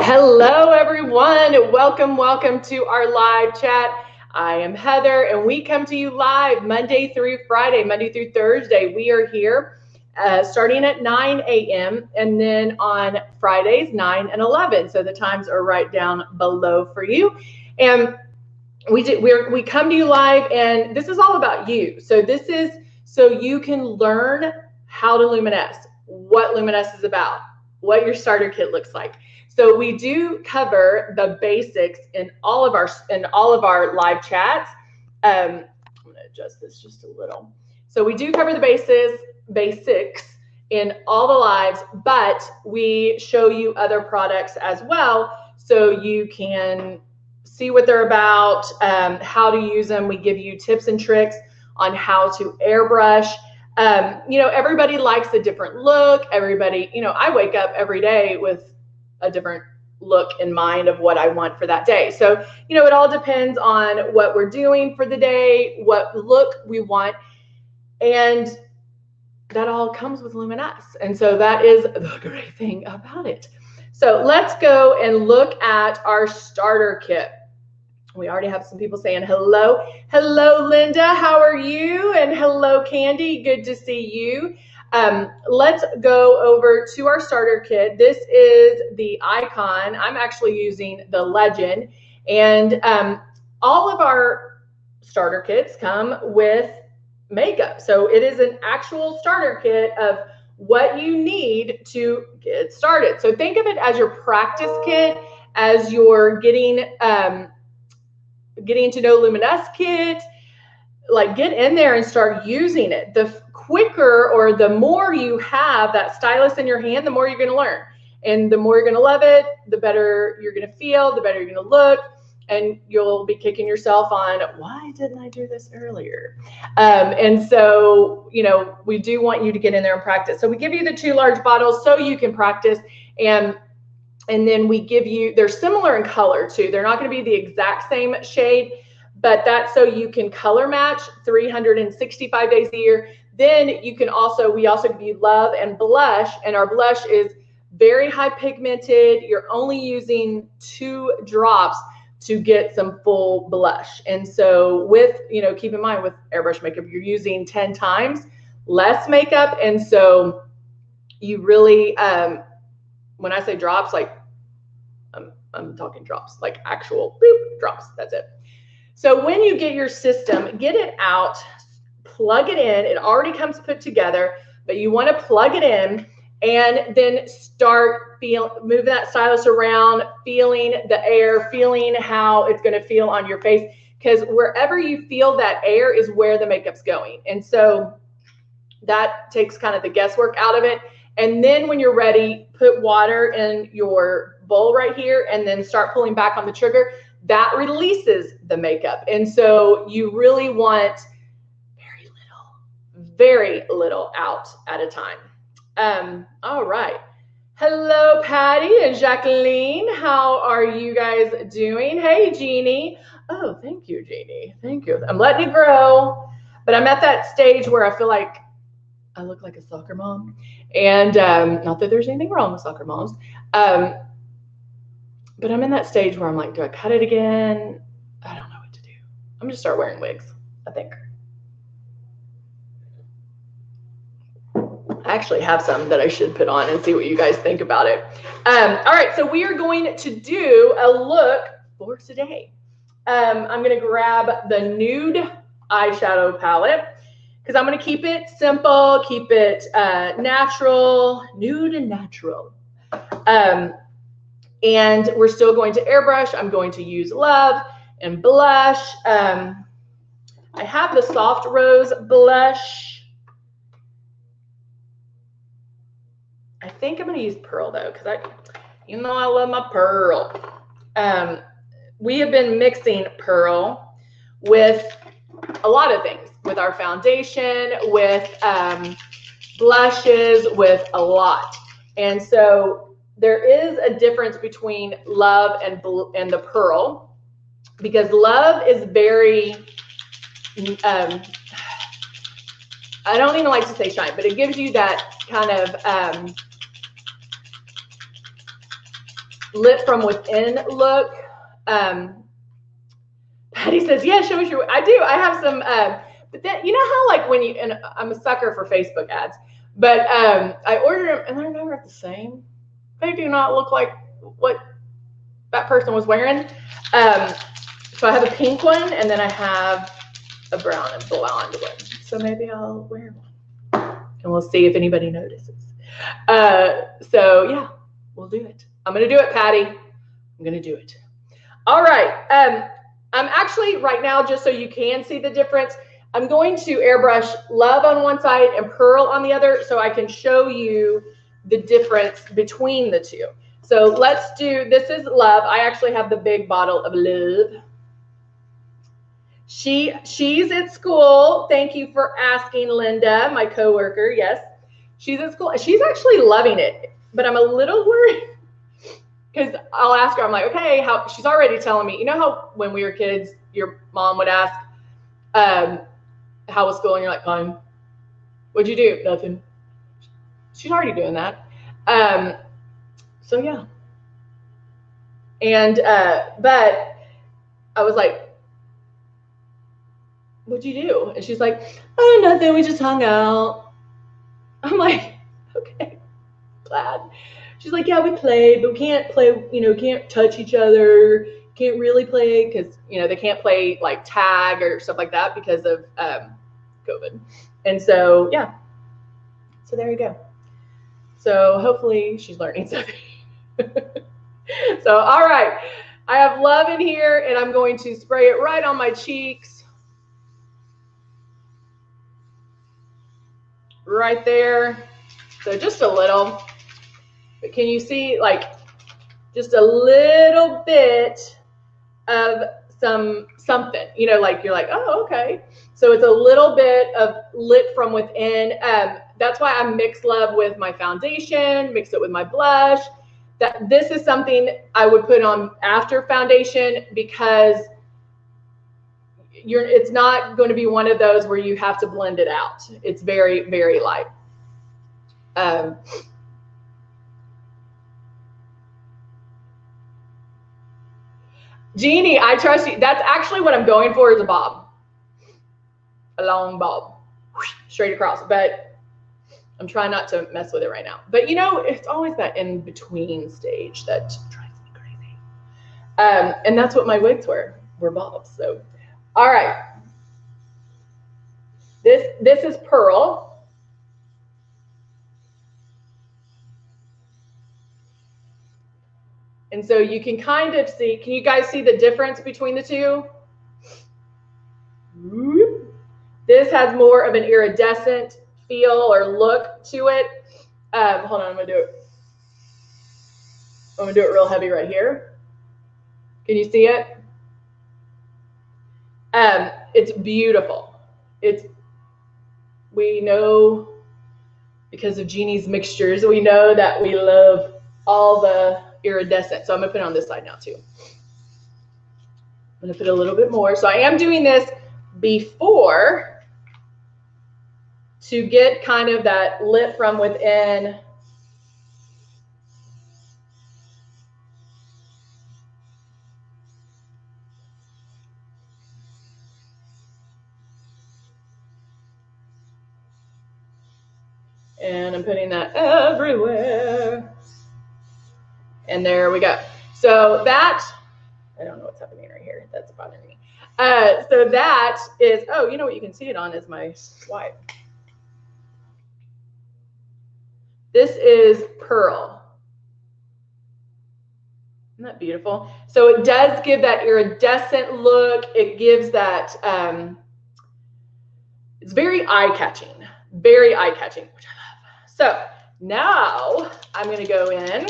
Hello, everyone. Welcome to our live chat. I am Heather, and we come to you live Monday through Friday, Monday through Thursday. We are here starting at 9 a.m. and then on Fridays, 9 and 11. So the times are right down below for you. And we come to you live, and this is all about you. So this is so you can learn how to luminesce, what luminesce is about, what your starter kit looks like. So we do cover the basics in all of our live chats. I'm going to adjust this just a little. So we do cover the basics in all the lives, but we show you other products as well, so you can see what they're about, how to use them. We give you tips and tricks on how to airbrush. Everybody likes a different look. Everybody, I wake up every day with a different look in mind of what I want for that day. So, it all depends on what we're doing for the day, what look we want, and that all comes with luminesce. And so that is the great thing about it. So let's go and look at our starter kit. We already have some people saying hello. Hello, Linda. How are you? And hello, Candy. Good to see you. Let's go over to our starter kit. This is the icon. I'm actually using the legend. And all of our starter kits come with makeup. So it is an actual starter kit of what you need to get started. So think of it as your practice kit, as you're getting to know luminesce kit. Like, get in there and start using it. The quicker or the more you have that stylus in your hand, the more you're going to learn. And the more you're going to love it, the better you're going to feel, the better you're going to look. And you'll be kicking yourself on, why didn't I do this earlier? And so, we do want you to get in there and practice. So we give you the 2 large bottles so you can practice. And then we give you, they're similar in color too. They're not going to be the exact same shade, but that's so you can color match 365 days a year. Then we also give you love and blush, and our blush is very high pigmented. You're only using 2 drops to get some full blush. And so keep in mind with airbrush makeup, you're using 10 times less makeup. And so you really, when I say drops, like I'm talking drops, like actual boop drops, that's it. So when you get your system, get it out, plug it in. It already comes put together, but you want to plug it in and then start moving that stylus around, feeling the air, feeling how it's going to feel on your face, because wherever you feel that air is where the makeup's going. And so that takes kind of the guesswork out of it. And then when you're ready, put water in your bowl right here and then start pulling back on the trigger. That releases the makeup. And so you really want very little out at a time. All right. Hello, Patty and Jacqueline. How are you guys doing? Hey, Jeannie. Oh, thank you, Jeannie. Thank you. I'm letting it grow, but I'm at that stage where I feel like I look like a soccer mom. And not that there's anything wrong with soccer moms, but I'm in that stage where I'm like, do I cut it again? I don't know what to do. I'm going to start wearing wigs, I think. I actually have some that I should put on and see what you guys think about it. All right, so we are going to do a look for today. I'm going to grab the nude eyeshadow palette because I'm going to keep it simple, keep it natural, nude and natural. And we're still going to airbrush. I'm going to use love and blush. I have the soft rose blush. I think I'm going to use pearl though, because I love my pearl. We have been mixing pearl with a lot of things, with our foundation, with blushes, with a lot. And so there is a difference between love and the pearl, because love is very, I don't even like to say shine, but it gives you that kind of lit from within look. Patty says, yeah, show us your, I do. I have some, but then, you know how like when you, and I'm a sucker for Facebook ads, but I ordered them and they're never the same. They do not look like what that person was wearing. So I have a pink one and then I have a brown and blonde one. So maybe I'll wear one and we'll see if anybody notices. So yeah, we'll do it. I'm going to do it, Patty. I'm going to do it. All right. I'm actually right now, just so you can see the difference, I'm going to airbrush Love on one side and Pearl on the other so I can show you the difference between the two. So let's do, this is Love. I actually have the big bottle of Love. She's at school. Thank you for asking, Linda, my coworker. Yes, she's at school. She's actually loving it, but I'm a little worried because I'll ask her, I'm like, okay, how, she's already telling me, you know how when we were kids, your mom would ask, how was school? And you're like, fine. What'd you do? Nothing. She's already doing that. So yeah. And, but I was like, what'd you do? And she's like, oh, nothing. We just hung out. I'm like, okay, glad. She's like, yeah, we played, but we can't play, you know, can't touch each other, can't really play because, you know, they can't play like tag or stuff like that because of COVID. And so, yeah. So there you go. So hopefully she's learning something. So, all right. I have Love in here and I'm going to spray it right on my cheeks. Right there. So just a little. But can you see like just a little bit of something, you know, like you're like, oh, okay. So it's a little bit of lit from within. That's why I mix Love with my foundation, mix it with my blush. That this is something I would put on after foundation because it's not going to be one of those where you have to blend it out. It's very, very light. Jeannie, I trust you. That's actually what I'm going for is a bob. A long bob. Straight across. But I'm trying not to mess with it right now. But you know, it's always that in-between stage that drives me crazy. And that's what my wigs were bobs. So, all right. This is Pearl. And so you can kind of see, can you guys see the difference between the two? This has more of an iridescent feel or look to it. Hold on, I'm gonna do it real heavy right here. Can you see it? It's beautiful. We know because of Jeannie's mixtures, we know that we love all the iridescent. So I'm gonna put it on this side now too. I'm gonna put a little bit more. So I am doing this before to get kind of that lit from within. And I'm putting that everywhere. And there we go. So that, I don't know what's happening right here. That's bothering me. So that is, oh, you know what you can see it on is my swipe. This is Pearl. Isn't that beautiful? So it does give that iridescent look. It gives that, it's very eye-catching, which I love. So now I'm going to go in,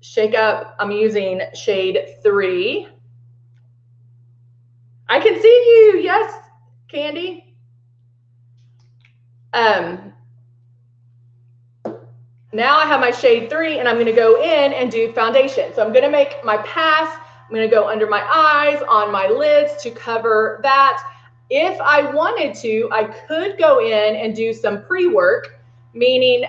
shake up. I'm using shade 3. I can see you. Yes, Candy. Now I have my shade 3 and I'm going to go in and do foundation. So I'm going to make my pass. I'm going to go under my eyes, on my lids to cover that. If I wanted to, I could go in and do some pre-work, meaning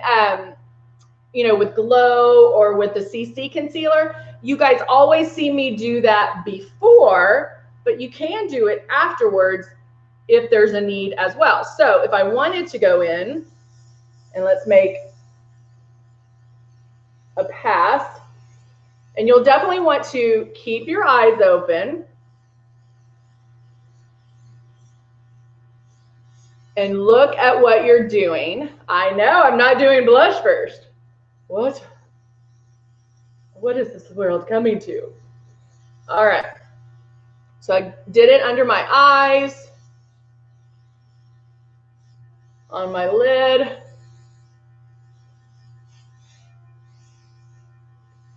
you know, with Glow or with the CC concealer, you guys always see me do that before, but you can do it afterwards if there's a need as well. So if I wanted to go in, and let's make a pass, and you'll definitely want to keep your eyes open and look at what you're doing. I know I'm not doing blush first. What is this world coming to? All right. So I did it under my eyes, on my lid.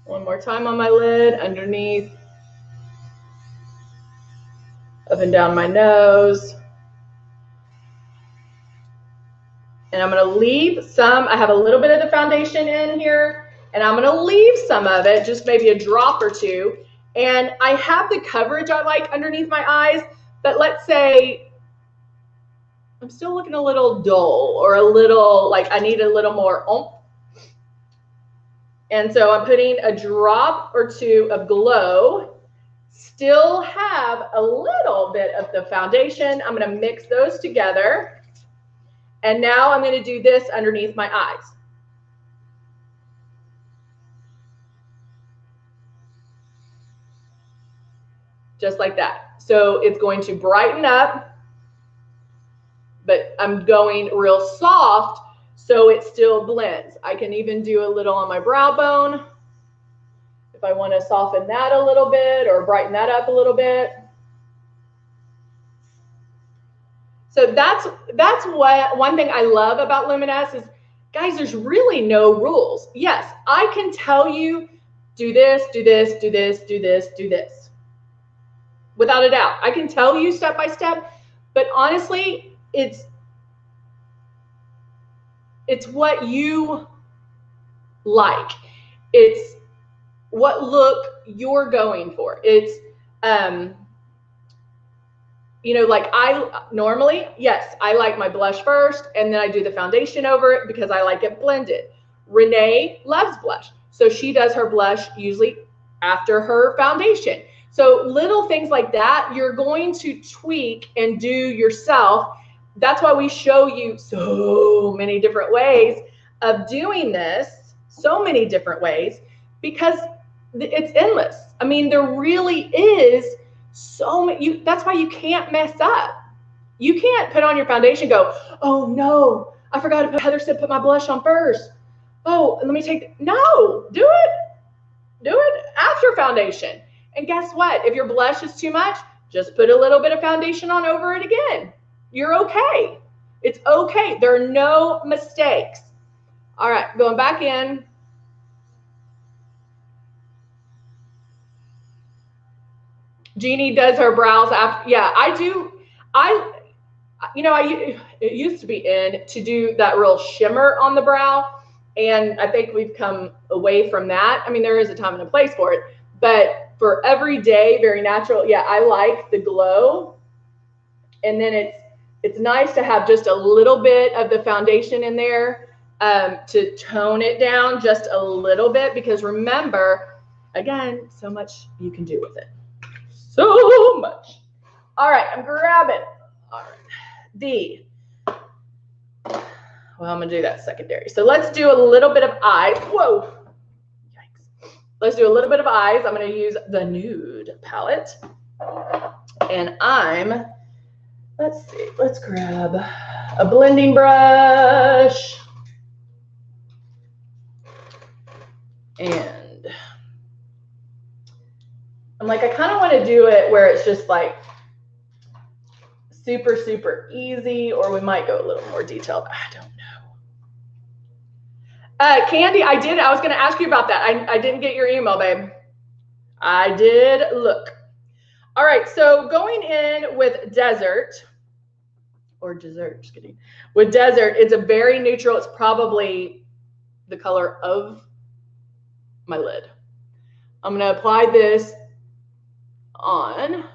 One more time on my lid, underneath, up and down my nose. And I'm going to leave some, I have a little bit of the foundation in here, and I'm going to leave some of it, just maybe a drop or two. And I have the coverage I like underneath my eyes, but let's say I'm still looking a little dull or a little, like I need a little more oomph. And so I'm putting a drop or two of Glow, still have a little bit of the foundation. I'm going to mix those together. And now I'm going to do this underneath my eyes. Just like that. So it's going to brighten up, but I'm going real soft so it still blends. I can even do a little on my brow bone if I want to soften that a little bit or brighten that up a little bit. So that's what one thing I love about Luminous is, guys, there's really no rules. Yes, I can tell you, do this, do this, do this, do this, do this. Without a doubt. I can tell you step by step, but honestly, it's what you like. It's what look you're going for. It's, you know, like I normally, yes, I like my blush first, and then I do the foundation over it because I like it blended. Renee loves blush, so she does her blush usually after her foundation. So little things like that, you're going to tweak and do yourself. That's why we show you so many different ways of doing this, so many different ways, because it's endless. I mean, there really is so many. That's why you can't mess up. You can't put on your foundation and go, oh no, I forgot to put, Heather said put my blush on first. Oh, let me take, no, do it after foundation. And guess what? If your blush is too much, just put a little bit of foundation on over it again. You're okay. It's okay. There are no mistakes. All right, going back in. Jeannie does her brows after. Yeah, I do. You know, it used to be in to do that real shimmer on the brow. And I think we've come away from that. I mean, there is a time and a place for it, but for everyday, very natural. Yeah, I like the glow. And then it's nice to have just a little bit of the foundation in there to tone it down just a little bit, because remember, again, so much you can do with it. So much. All right, I'm grabbing. All right, well, I'm gonna do that secondary. So let's do a little bit of eyes. Whoa, yikes. Let's do a little bit of eyes. I'm gonna use the nude palette, and let's see, let's grab a blending brush, and I'm like, I kind of want to do it where it's just like super, super easy, or we might go a little more detailed. I don't know. Candy, I was going to ask you about that. I didn't get your email, babe. I did look. All right, so going in with Desert, just kidding. With Desert, it's a very neutral. It's probably the color of my lid. I'm going to apply this on.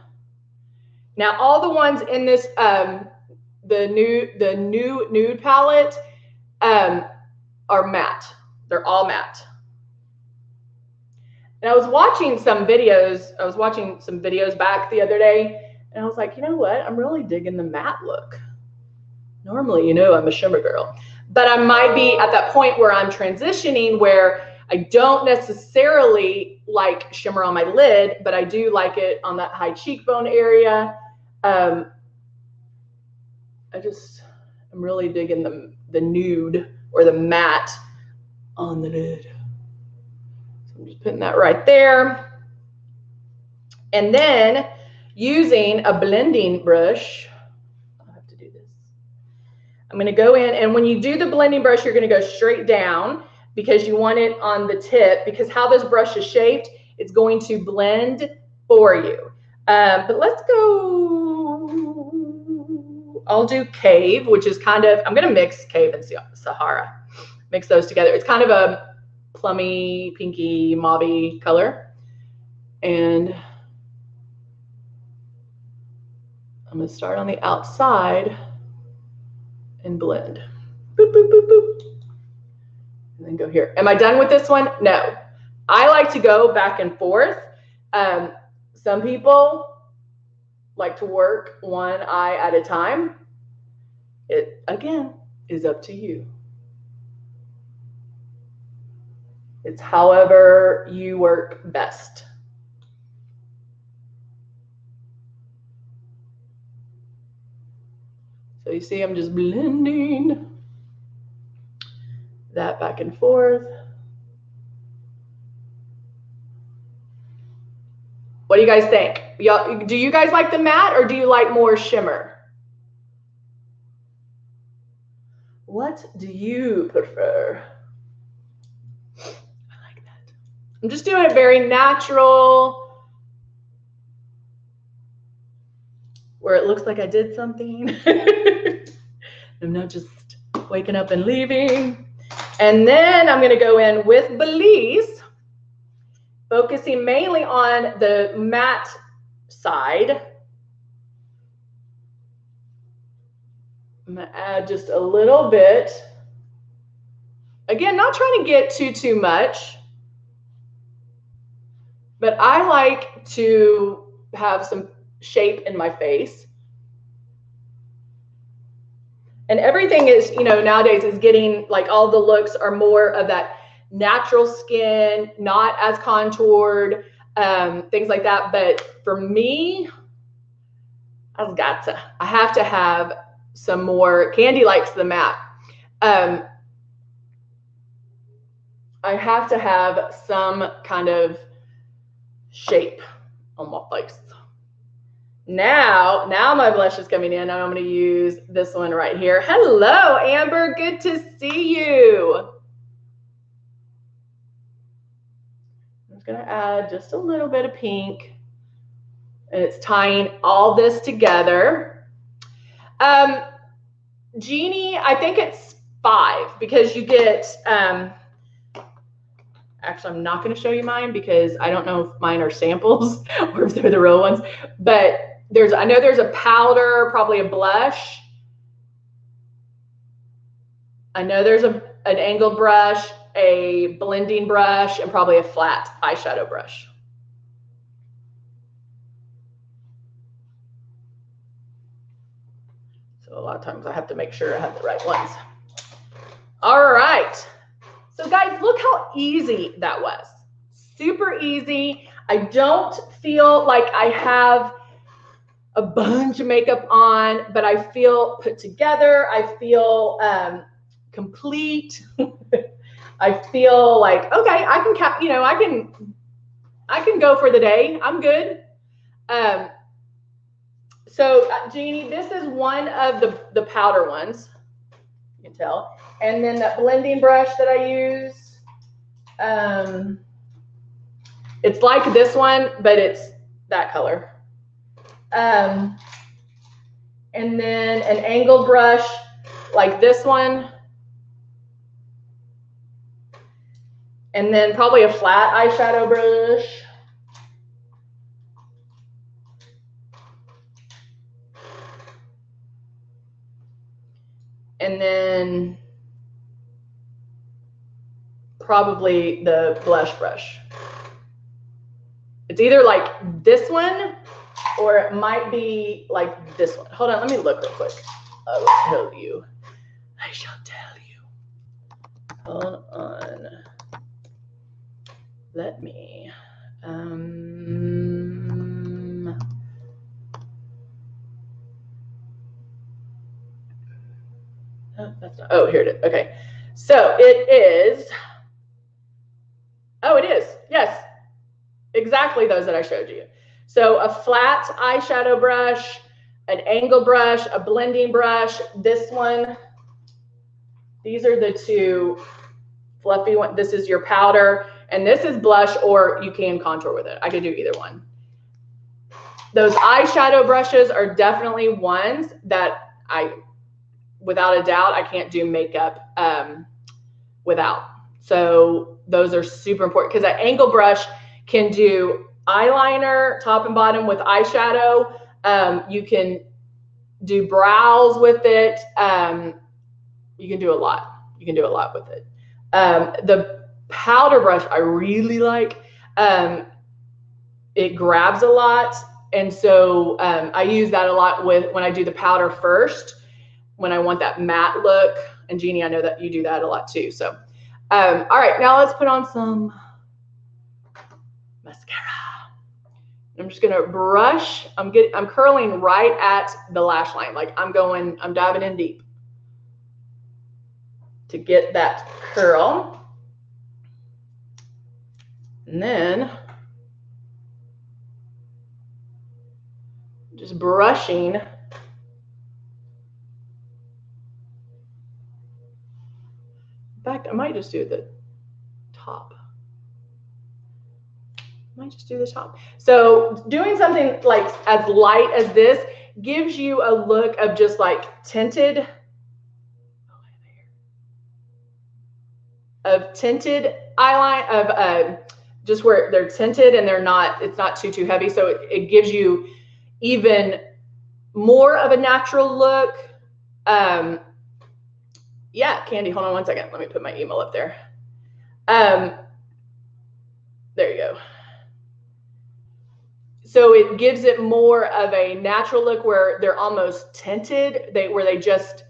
Now, all the ones in this, the new nude palette are matte. They're all matte. And I was watching some videos. Back the other day, and I was like, you know what? I'm really digging the matte look. Normally, you know, I'm a shimmer girl, but I might be at that point where I'm transitioning where I don't necessarily like shimmer on my lid, but I do like it on that high cheekbone area. I'm really digging the nude or the matte on the lid. So I'm just putting that right there. And then using a blending brush, I'll have to do this. I'm going to go in, and when you do the blending brush, you're going to go straight down because you want it on the tip, because how this brush is shaped, it's going to blend for you. But let's go, I'll do Cave, which is kind of, I'm going to mix Cave and Sahara. Mix those together. It's kind of a plummy, pinky, mauvey color. And I'm going to start on the outside and blend. Boop, boop, boop, boop. And then go here. Am I done with this one? No. I like to go back and forth. Some people like to work one eye at a time. It, again, is up to you. It's however you work best. So you see, I'm just blending that back and forth. What do you guys think? Y'all, do you guys like the matte or do you like more shimmer? What do you prefer? I like that. I'm just doing it very natural, where it looks like I did something. I'm not just waking up and leaving. And then I'm going to go in with Belize, focusing mainly on the matte side. I'm going to add just a little bit. Again, not trying to get too much, but I like to have some shape in my face. And everything is, you know, nowadays is getting, like, all the looks are more of that natural skin, not as contoured, things like that. But for me, I have to have some more. Candy likes the matte. I have to have some kind of shape on my face. Now my blush is coming in, and I'm going to use this one right here. Hello, Amber. Good to see you. I'm just going to add just a little bit of pink, and it's tying all this together. Jeannie, I think it's 5 because you get, actually, I'm not going to show you mine because I don't know if mine are samples or if they're the real ones, but I know there's a powder, probably a blush. I know there's an angled brush, a blending brush, and probably a flat eyeshadow brush. So a lot of times I have to make sure I have the right ones. All right. So guys, look how easy that was. Super easy. I don't feel like I have a bunch of makeup on, but I feel put together. I feel complete. I feel like, okay, I can go for the day. I'm good. So Jeannie, this is one of the powder ones, you can tell. And then that blending brush that I use, it's like this one, but it's that color. And then an angled brush like this one. And then probably a flat eyeshadow brush. And then probably the blush brush. It's either like this one or it might be like this one. Hold on, let me look real quick. I will tell you. I shall tell you. Hold on. Let me. Oh, that's not. Oh, here it is. Okay. So it is. Oh, it is. Yes. Exactly those that I showed you. So a flat eyeshadow brush, an angle brush, a blending brush, this one. These are the two fluffy ones. This is your powder, and this is blush, or you can contour with it. I could do either one. Those eyeshadow brushes are definitely ones that without a doubt, I can't do makeup without. So those are super important because that angle brush can do eyeliner, top and bottom with eyeshadow. You can do brows with it. You can do a lot. You can do a lot with it. The powder brush I really like. It grabs a lot. And so I use that a lot when I do the powder first, when I want that matte look. And Jeannie, I know that you do that a lot too. So, all right, now let's put on some mascara. I'm just gonna brush. I'm curling right at the lash line. Like I'm diving in deep to get that curl. And then just brushing. In fact, I might just do the top. Might just do the top. So doing something like as light as this gives you a look of just like tinted, eyeliner, of just where they're tinted and it's not too heavy. So it gives you even more of a natural look. Yeah, Candy, hold on one second. Let me put my email up there. There you go. So it gives it more of a natural look where they're almost tinted, where they just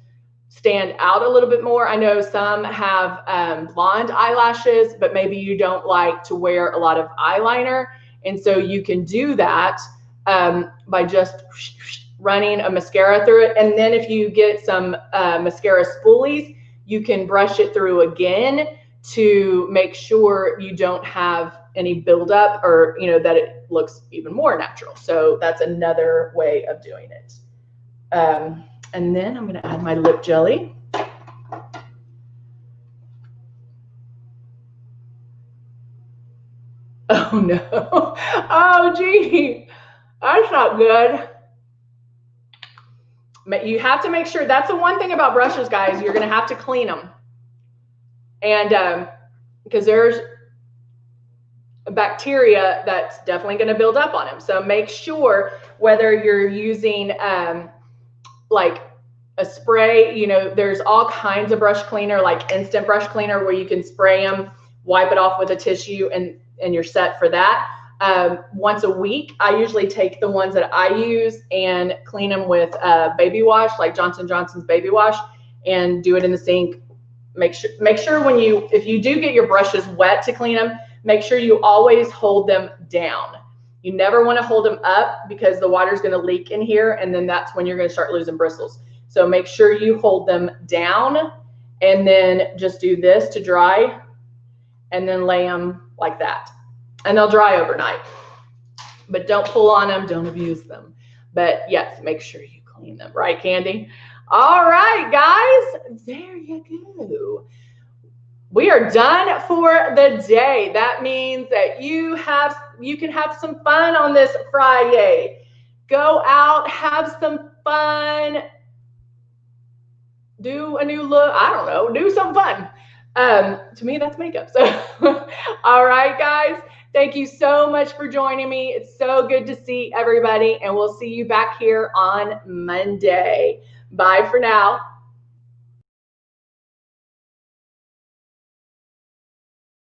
stand out a little bit more. I know some have blonde eyelashes, but maybe you don't like to wear a lot of eyeliner. And so you can do that by just running a mascara through it. And then if you get some mascara spoolies, you can brush it through again to make sure you don't have any buildup, or that it looks even more natural. So that's another way of doing it. And then I'm going to add my lip jelly. Oh no! Oh gee, that's not good. You have to make sure. That's the one thing about brushes, guys. You're going to have to clean them, and because there's bacteria that's definitely going to build up on them. So make sure, whether you're using like a spray, there's all kinds of brush cleaner, like instant brush cleaner, where you can spray them, wipe it off with a tissue, and you're set for that. Once a week, I usually take the ones that I use and clean them with baby wash, like Johnson & Johnson's baby wash, and do it in the sink. Make sure if you do get your brushes wet to clean them, make sure you always hold them down. You never want to hold them up because the water's going to leak in here, and then that's when you're going to start losing bristles. So make sure you hold them down, and then just do this to dry, and then lay them like that. And they'll dry overnight. But don't pull on them, don't abuse them. But yes, make sure you clean them, right, Candy? All right, guys, there you go. We are done for the day. That means that you can have some fun on this Friday. Go out, have some fun, do a new look. I don't know, do some fun. To me, that's makeup. So, all right, guys, thank you so much for joining me. It's so good to see everybody, and we'll see you back here on Monday. Bye for now.